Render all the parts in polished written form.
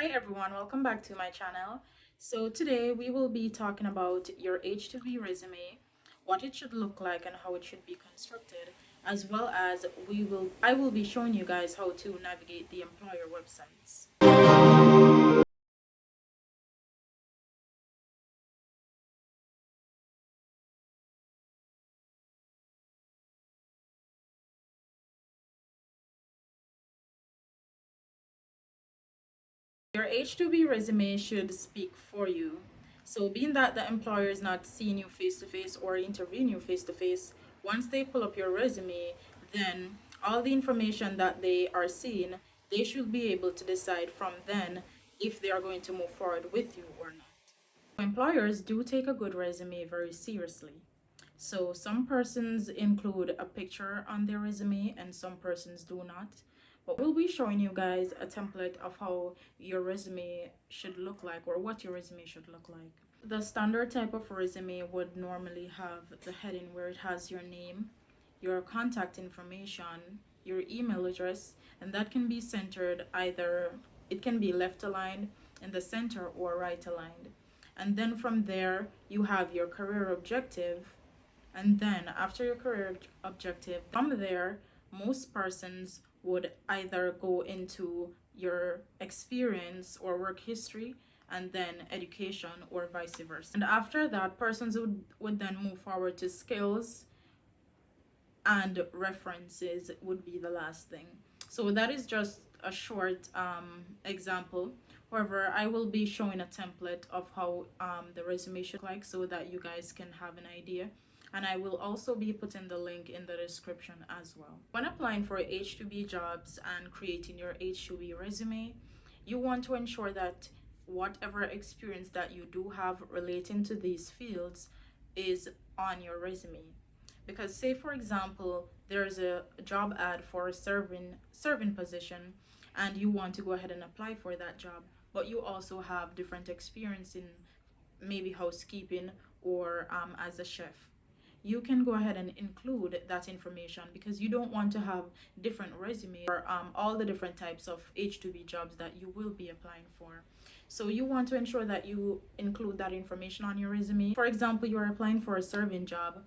Hi everyone, welcome back to my channel. So today we will be talking about your H-2B resume, what it should look like and how it should be constructed, as well as I will be showing you guys how to navigate the employer websites. Your H-2B resume should speak for you. So being that the employer is not seeing you face to face or interviewing you face to face, once they pull up your resume, then all the information that they are seeing, they should be able to decide from then if they are going to move forward with you or not. Employers do take a good resume very seriously. So some persons include a picture on their resume and some persons do not. But we'll be showing you guys a template of how your resume should look like or what your resume should look like. The standard type of resume would normally have the heading where it has your name, your contact information, your email address, and that can be centered either, it can be left aligned in the center or right aligned. And then from there, you have your career objective. And then after your career objective, from there, most persons would either go into your experience or work history and then education or vice versa. And after that, persons would then move forward to skills and references would be the last thing. So that is just a short example. However, I will be showing a template of how the resume should look like so that you guys can have an idea. And I will also be putting the link in the description as well. When applying for H-2B jobs and creating your H-2B resume, you want to ensure that whatever experience that you do have relating to these fields is on your resume. Because say for example, there's a job ad for a serving position and you want to go ahead and apply for that job, but you also have different experience in maybe housekeeping or as a chef, you can go ahead and include that information because you don't want to have different resumes for all the different types of H-2B jobs that you will be applying for. So you want to ensure that you include that information on your resume. For example, you are applying for a serving job.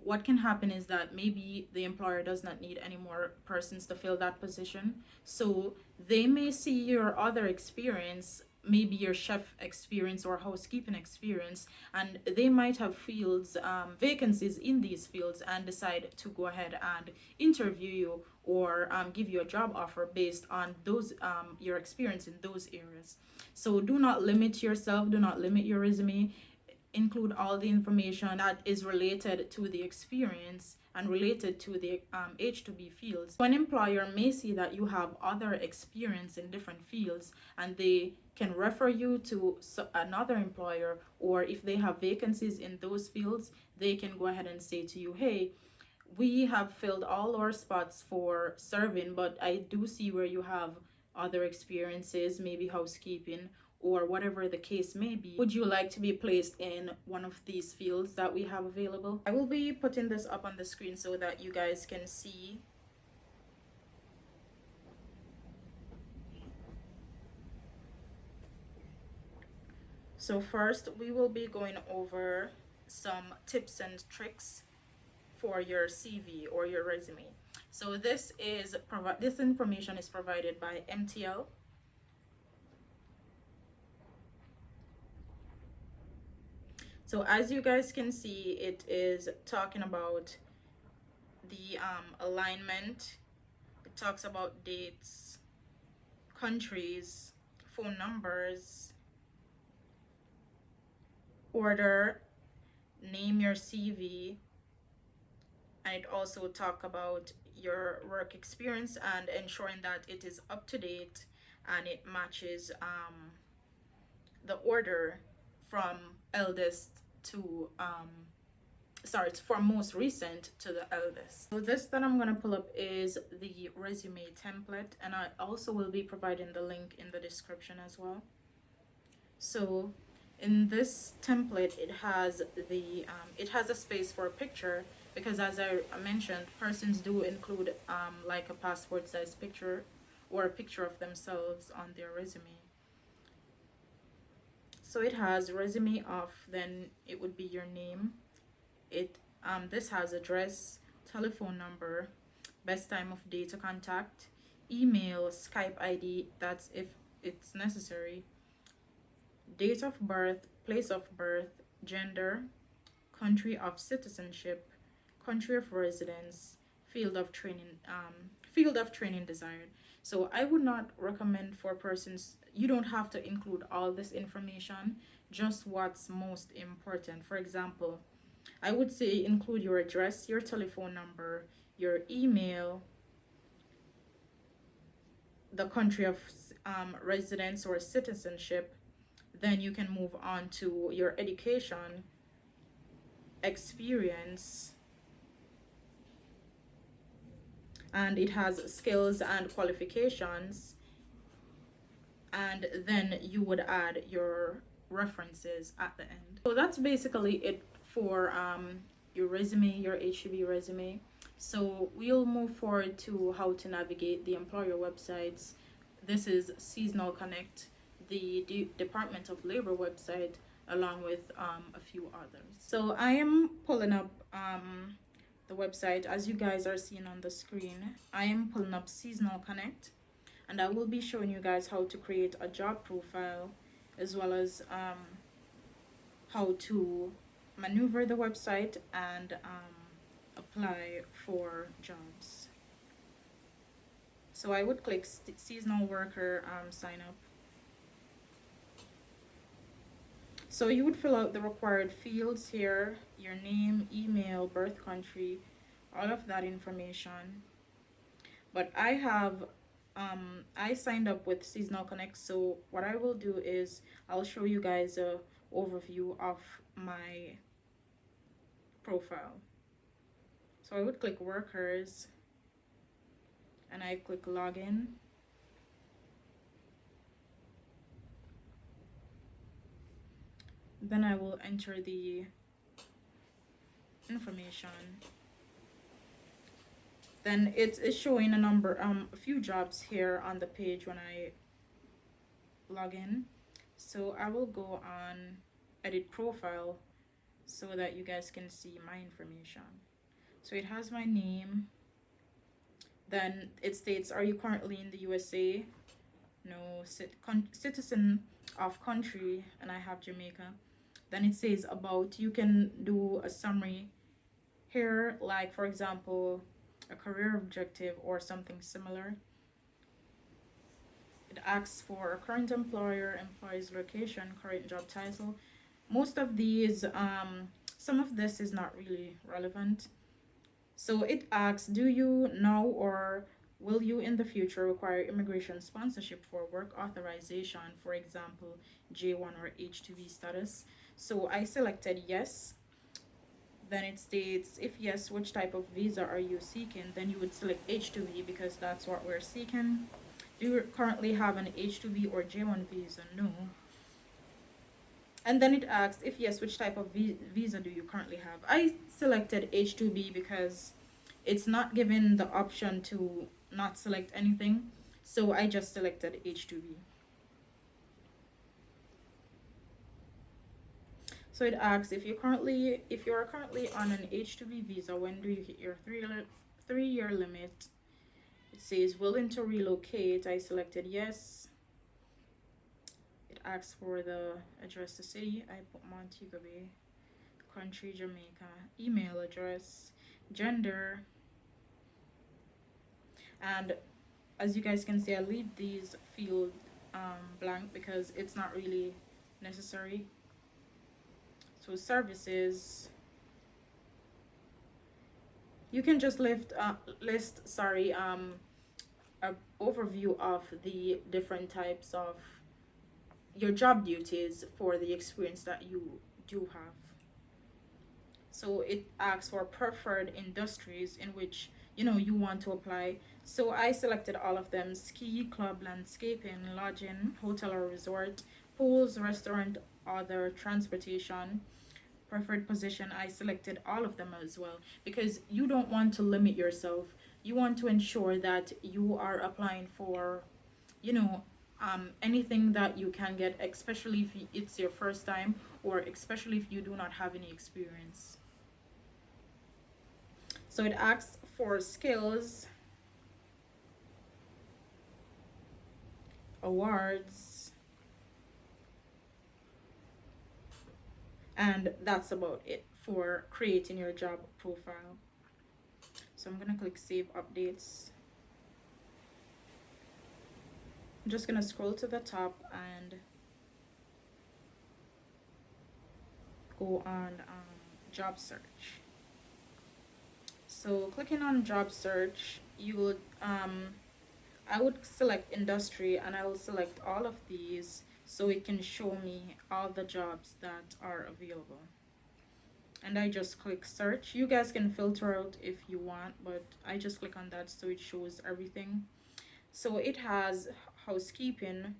What can happen is that maybe the employer does not need any more persons to fill that position. So they may see your other experience, maybe your chef experience or housekeeping experience, and they might have fields, vacancies in these fields and decide to go ahead and interview you or give you a job offer based on those your experience in those areas. So do not limit yourself, do not limit your resume, include all the information that is related to the experience and related to the H-2B fields. So an employer may see that you have other experience in different fields and they can refer you to another employer, or if they have vacancies in those fields, they can go ahead and say to you, hey, we have filled all our spots for serving, but I do see where you have other experiences, maybe housekeeping or whatever the case may be. Would you like to be placed in one of these fields that we have available? I will be putting this up on the screen so that you guys can see. So first, we will be going over some tips and tricks for your CV or your resume. So this information is provided by MTL. So as you guys can see, it is talking about the alignment. It talks about dates, countries, phone numbers, order, name your CV, and it also talk about your work experience and ensuring that it is up to date and it matches the order from eldest to it's from most recent to the eldest. So this that I'm gonna pull up is the resume template, and I also will be providing the link in the description as well. So in this template, it has a space for a picture because, as I mentioned, persons do include like a passport size picture or a picture of themselves on their resume. So it has resume off, then it would be your name. It this has address, telephone number, best time of day to contact, email, Skype ID, that's if it's necessary, date of birth, place of birth, gender, country of citizenship, country of residence, field of training, field of training desired. So I would not recommend for persons, you don't have to include all this information, just what's most important. For example, I would say include your address, your telephone number, your email, the country of residence or citizenship. Then you can move on to your education, experience, and it has skills and qualifications, and then you would add your references at the end. So that's basically it for your resume, your H-2B resume. So we'll move forward to how to navigate the employer websites. This is Seasonal Connect, the Department of Labor website, along with a few others. So I am pulling up the website as you guys are seeing on the screen. I am pulling up Seasonal Connect, and I will be showing you guys how to create a job profile, as well as how to maneuver the website and apply for jobs. So I would click seasonal worker sign up. So you would fill out the required fields here, your name, email, birth country, all of that information. But I have I signed up with Seasonal Connect, so what I will do is I'll show you guys a overview of my profile. So I would click workers and I click login. Then I will enter the information. Then it's showing a few jobs here on the page when I log in. So I will go on edit profile so that you guys can see my information. So it has my name. Then it states, are you currently in the USA? No. Citizen of country, and I have Jamaica. Then it says about, you can do a summary here, like for example a career objective or something similar. It asks for a current employer, employee's location, current job title. Most of these some of this is not really relevant. So it asks, do you now or will you in the future require immigration sponsorship for work authorization, for example J1 or H-2B status? So I selected yes. Then it states, if yes, which type of visa are you seeking? Then you would select H-2B because that's what we're seeking. Do you currently have an H-2B or J1 visa? No. And then it asks, if yes, which type of visa do you currently have? I selected H-2B because it's not given the option to not select anything. So I just selected H-2B. So it asks, if you are currently on an H-2B visa, when do you hit your three-year limit? It says willing to relocate. I selected yes. It asks for the address, the city. I put Montego Bay. Country, Jamaica. Email address, gender. And as you guys can see, I leave these fields blank because it's not really necessary. So services, you can just list an overview of the different types of your job duties for the experience that you do have. So it asks for preferred industries in which you want to apply. So I selected all of them: ski, club, landscaping, lodging, hotel or resort, pools, restaurant, other, transportation. Preferred position, I selected all of them as well, because you don't want to limit yourself. You want to ensure that you are applying for anything that you can get, especially if it's your first time, or especially if you do not have any experience. So it asks for skills, awards, and that's about it for creating your job profile. So I'm gonna click save updates. I'm just gonna scroll to the top and go on job search. So clicking on job search, you would I would select industry, and I will select all of these so it can show me all the jobs that are available. And I just click search. You guys can filter out if you want, but I just click on that so it shows everything. So it has housekeeping,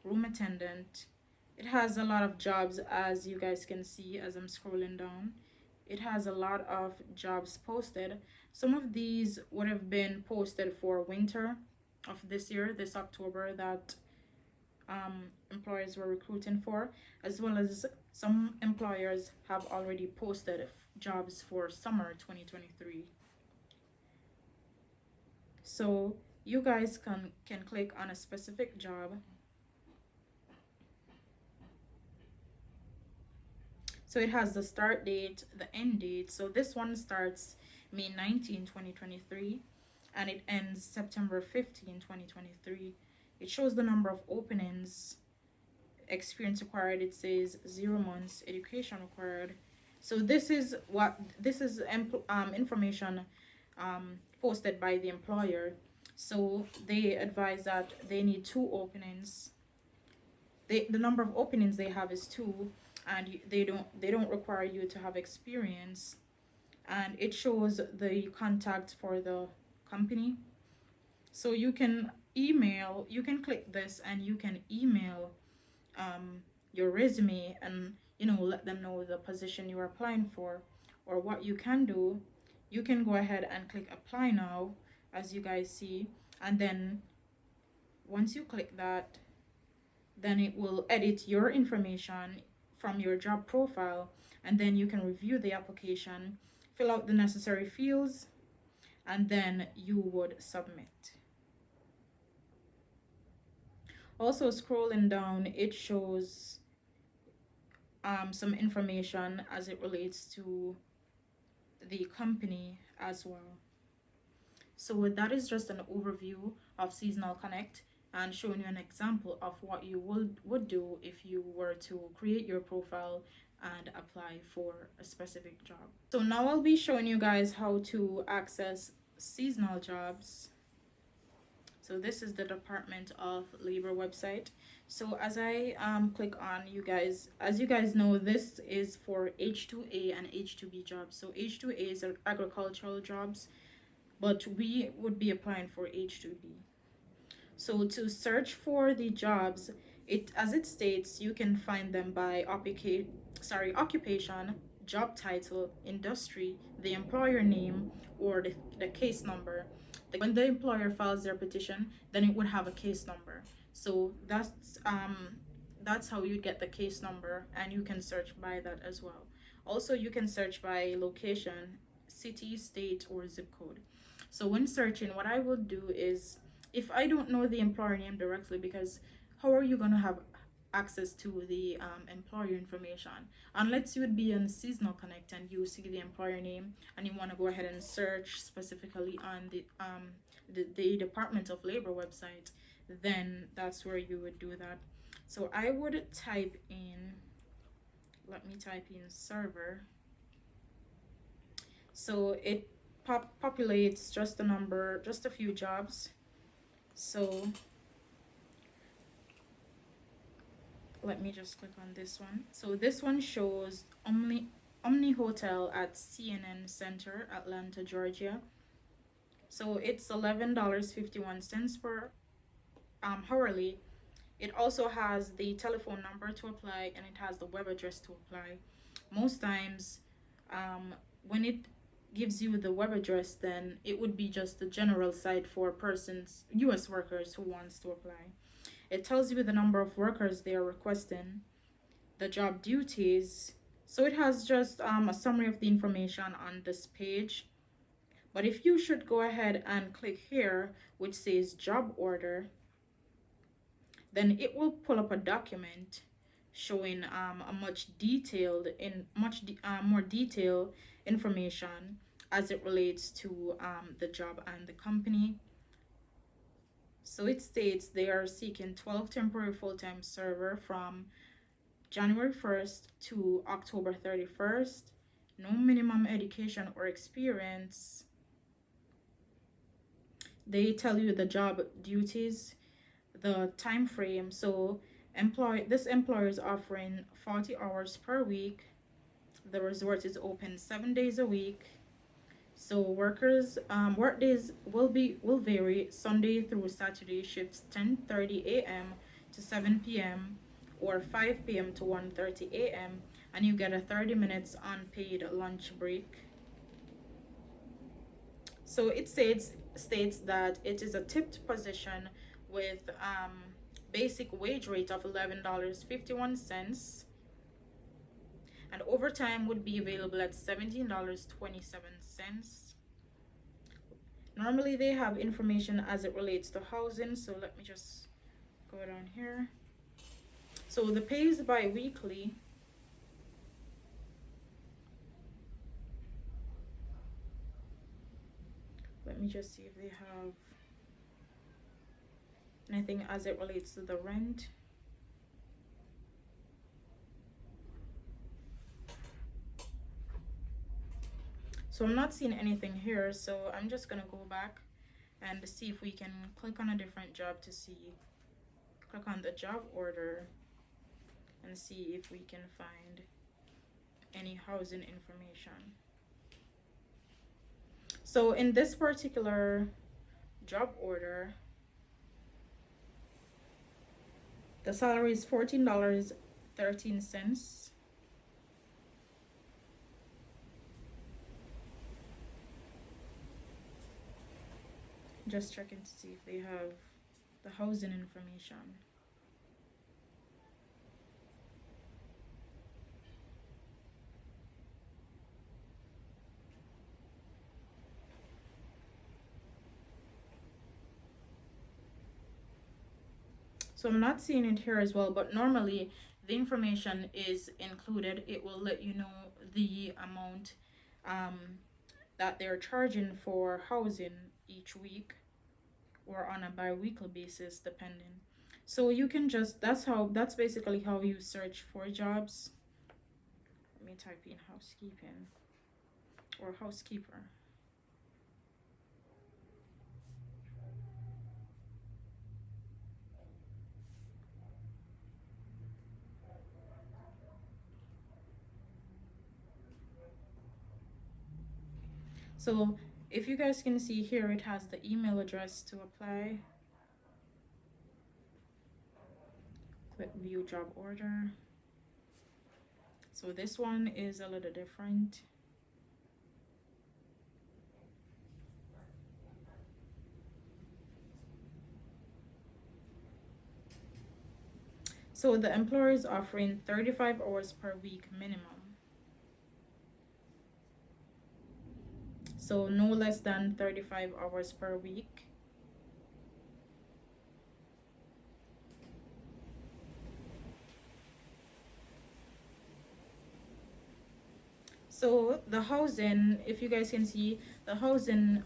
room attendant. It has a lot of jobs, as you guys can see as I'm scrolling down. It has a lot of jobs posted. Some of these would have been posted for winter of this year, this October, that employers were recruiting for, as well as some employers have already posted jobs for summer 2023. So you guys can click on a specific job. So it has the start date, the end date. So this one starts May 19, 2023, and it ends September 15, 2023. It shows the number of openings, experience required. It says 0 months, education required. So this is information posted by the employer. So they advise that they need 2 openings. The number of openings they have is 2, and they don't require you to have experience. And it shows the contact for the company. So you can click this and you can email your resume, and let them know the position you are applying for. Or what you can do, you can go ahead and click apply now, as you guys see, and then once you click that, then it will edit your information from your job profile, and then you can review the application, fill out the necessary fields, and then you would submit. Also, scrolling down, it shows some information as it relates to the company as well. So that is just an overview of Seasonal Connect, and showing you an example of what you would do if you were to create your profile and apply for a specific job. So now I'll be showing you guys how to access seasonal jobs. So this is the Department of Labor website. So as I click on, as you guys know, this is for H-2A and H-2B jobs. So H-2A is agricultural jobs, but we would be applying for H-2B. So to search for the jobs, as it states, you can find them by occupation, job title, industry, the employer name, or the case number. When the employer files their petition, then it would have a case number. So that's how you get the case number, and you can search by that as well. Also, you can search by location, city, state, or zip code. So when searching, what I will do is, if I don't know the employer name directly, because how are you going to have access to the employer information unless you would be on Seasonal Connect and you see the employer name and you want to go ahead and search specifically on the Department of Labor website, then that's where you would do that. So I would type in, let me type in server. So it populates just a number, just a few jobs. So let me just click on this one. So this one shows Omni Hotel at CNN Center, Atlanta, Georgia. So it's $11.51 per hourly. It also has the telephone number to apply, and it has the web address to apply. Most times when it gives you the web address, then it would be just the general site for persons, US workers who wants to apply. It tells you the number of workers they are requesting, the job duties. So it has just a summary of the information on this page. But if you should go ahead and click here, which says job order, then it will pull up a document showing a more detailed information as it relates to the job and the company. So it states they are seeking 12 temporary full-time server from January 1st to October 31st. No minimum education or experience. They tell you the job duties, the time frame. So this employer is offering 40 hours per week. The resort is open 7 days a week. So workers work days will vary. Sunday through Saturday shifts 10:30 a.m. to 7 p.m. or 5 p.m. to 1:30 a.m. and you get a 30 minutes unpaid lunch break. So it states that it is a tipped position with basic wage rate of $11.51, and overtime would be available at $17.27. Normally they have information as it relates to housing, so let me just go down here. So the pay is bi-weekly. Let me just see if they have anything as it relates to the rent. So I'm not seeing anything here, so I'm just gonna go back and see if we can click on a different job to see. Click on the job order and see if we can find any housing information. So in this particular job order, the salary is $14.13. Just checking to see if they have the housing information. So I'm not seeing it here as well, but normally the information is included. It will let you know the amount that they're charging for housing each week or on a bi-weekly basis depending. So you can just that's basically how you search for jobs. Let me type in housekeeping or housekeeper. So if you guys can see here, it has the email address to apply. Click view job order. So this one is a little different. So the employer is offering 35 hours per week minimum. So no less than 35 hours per week. So the housing, if you guys can see, the housing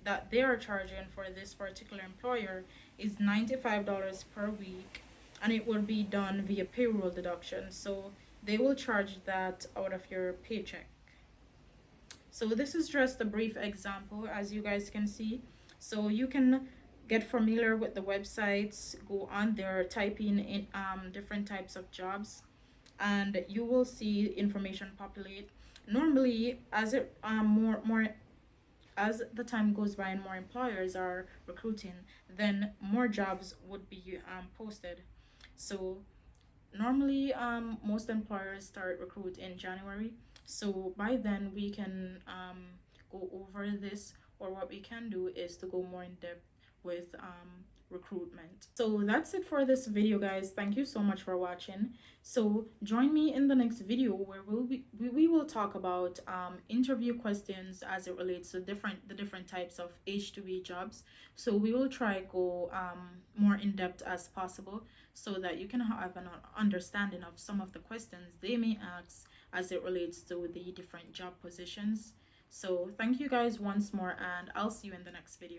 that they are charging for this particular employer is $95 per week, and it will be done via payroll deduction. So they will charge that out of your paycheck. So this is just a brief example, as you guys can see. So you can get familiar with the websites, go on there, type in different types of jobs, and you will see information populate. Normally, as it more as the time goes by and more employers are recruiting, then more jobs would be posted. So normally most employers start recruit in January, so by then we can go over this, or what we can do is to go more in depth with recruitment. So that's it for this video, guys. Thank you so much for watching. So join me in the next video where we will talk about interview questions as it relates to the different types of H-2B jobs. So we will try go more in depth as possible so that you can have an understanding of some of the questions they may ask as it relates to the different job positions. So thank you guys once more, and I'll see you in the next video.